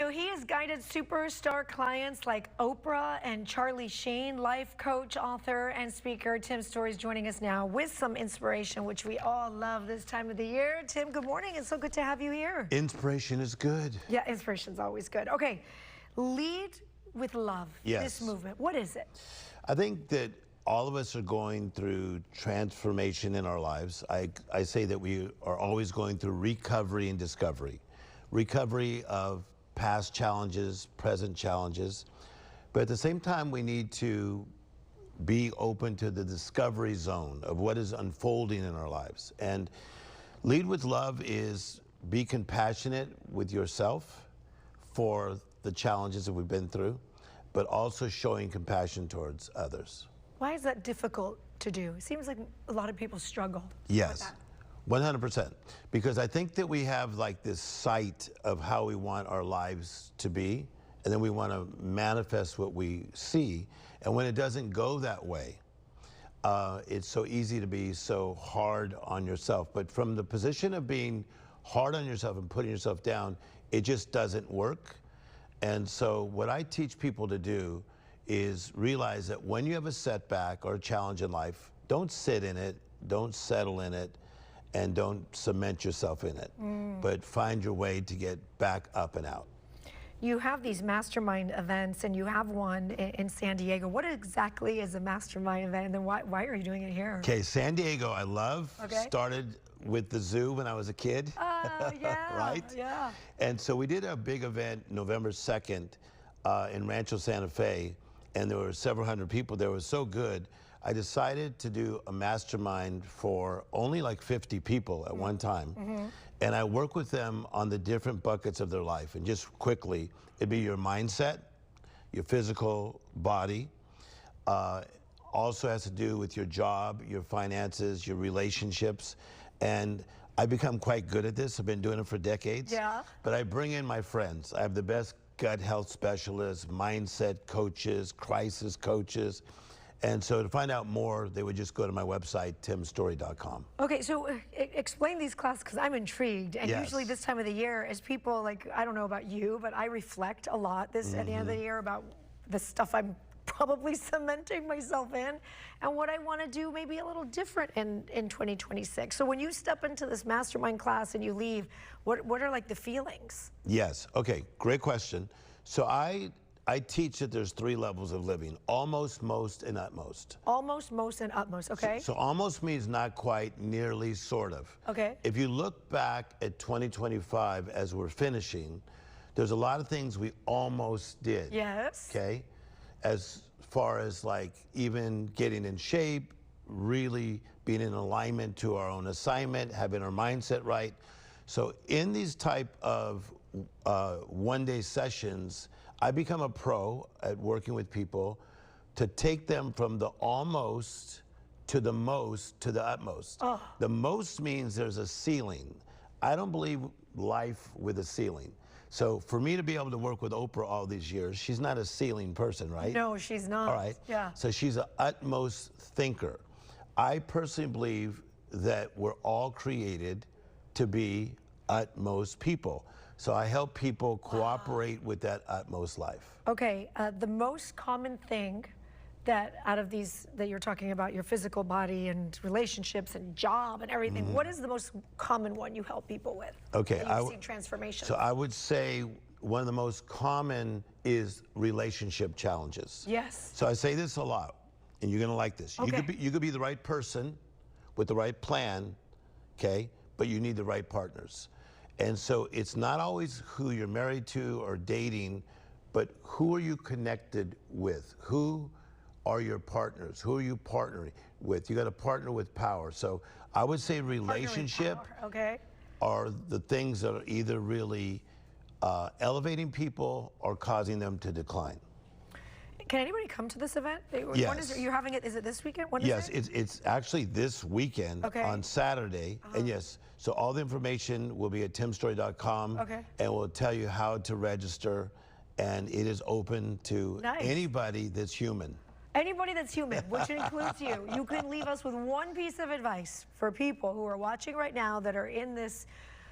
So he has guided superstar clients like Oprah and Charlie Sheen. Life coach, author, and speaker Tim Storey is joining us now with some inspiration, which we all love this time of the year. Tim, good morning. It's so good to have you here. Inspiration is good. Yeah, inspiration's always good. Okay, lead with love. Yes. This movement, what is it? I think that all of us are going through transformation in our lives. I say that we are always going through recovery and discovery. Recovery of past challenges, present challenges. But at the same time, we need to be open to the discovery zone of what is unfolding in our lives. And lead with love is be compassionate with yourself for the challenges that we've been through, but also showing compassion towards others. Why is that difficult to do? It seems like a lot of people struggle Yes. with that. 100%, because I think that we have like this sight of how we want our lives to be, and then we want to manifest what we see, and when it doesn't go that way, it's so easy to be so hard on yourself. But from the position of being hard on yourself and putting yourself down, it just doesn't work. And so what I teach people to do is realize that when you have a setback or a challenge in life, don't sit in it, don't settle in it, and don't cement yourself in it, but find your way to get back up and out. You have these mastermind events, and you have one in San Diego. What exactly is a mastermind event, and then why are you doing it here? Okay, San Diego, I love. Okay. Started with the zoo when I was a kid. Yeah, right? Yeah. And so we did a big event November 2nd in Rancho Santa Fe, and there were several hundred people there. It was so good. I decided to do a mastermind for only like 50 people at one time. And I work with them on the different buckets of their life. And just quickly, it'd be your mindset, your physical body, also has to do with your job, your finances, your relationships. And I've become quite good at this. I've been doing it for decades. Yeah. But I bring in my friends. I have the best gut health specialists, mindset coaches, crisis coaches. And so to find out more, they would just go to my website, timstorey.com. Okay, so explain these classes, because I'm intrigued. And Yes. usually this time of the year, as people, like, I don't know about you, but I reflect a lot at the end of the year about the stuff I'm probably cementing myself in and what I want to do maybe a little different in 2026. So when you step into this mastermind class and you leave, what are like the feelings? Yes, okay, great question. So I teach that there's 3 levels of living: almost, most, and utmost. Almost, most, and utmost, okay? So almost means not quite, nearly, sort of. Okay. If you look back at 2025 as we're finishing, there's a lot of things we almost did. Yes. Okay? As far as like even getting in shape, really being in alignment to our own assignment, having our mindset right. So in these type of one-day sessions, I become a pro at working with people to take them from the almost to the most to the utmost. Oh. The most means there's a ceiling. I don't believe life with a ceiling. So for me to be able to work with Oprah all these years, she's not a ceiling person, right? No, she's not. All right. Yeah. So she's an utmost thinker. I personally believe that we're all created to be utmost people. So I help people cooperate with that utmost life. Okay, the most common thing that out of these that you're talking about, your physical body and relationships and job and everything, what is the most common one you help people with? Okay, that you've seen transformation. So I would say one of the most common is relationship challenges. Yes. So I say this a lot, and you're gonna like this. Okay. You could be the right person with the right plan, okay, but you need the right partners. And so it's not always who you're married to or dating, but who are you connected with? Who are your partners? Who are you partnering with? You got to partner with power. So I would say relationship Okay. are the things that are either really elevating people or causing them to decline. Can anybody come to this event? When Yes. is it, you're having it, is it this weekend? When is Yes, it? it's actually this weekend Okay. on Saturday. And yes, so all the information will be at timstorey.com. Okay. And we'll tell you how to register. And it is open to Nice. anybody that's human. Anybody that's human, which includes you. You can leave us with one piece of advice for people who are watching right now that are in this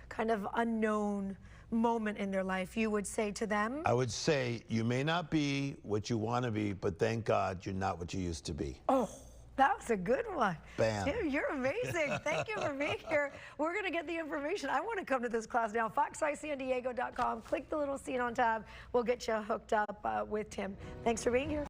kind of unknown moment in their life, you would say to them? I would say, you may not be what you want to be, but thank God you're not what you used to be. Oh, that was a good one. Bam. Dude, you're amazing. Thank you for being here. We're going to get the information. I want to come to this class now. FoxEyeSanDiego.com. Click the little Scene On tab. We'll get you hooked up with Tim. Thanks for being here.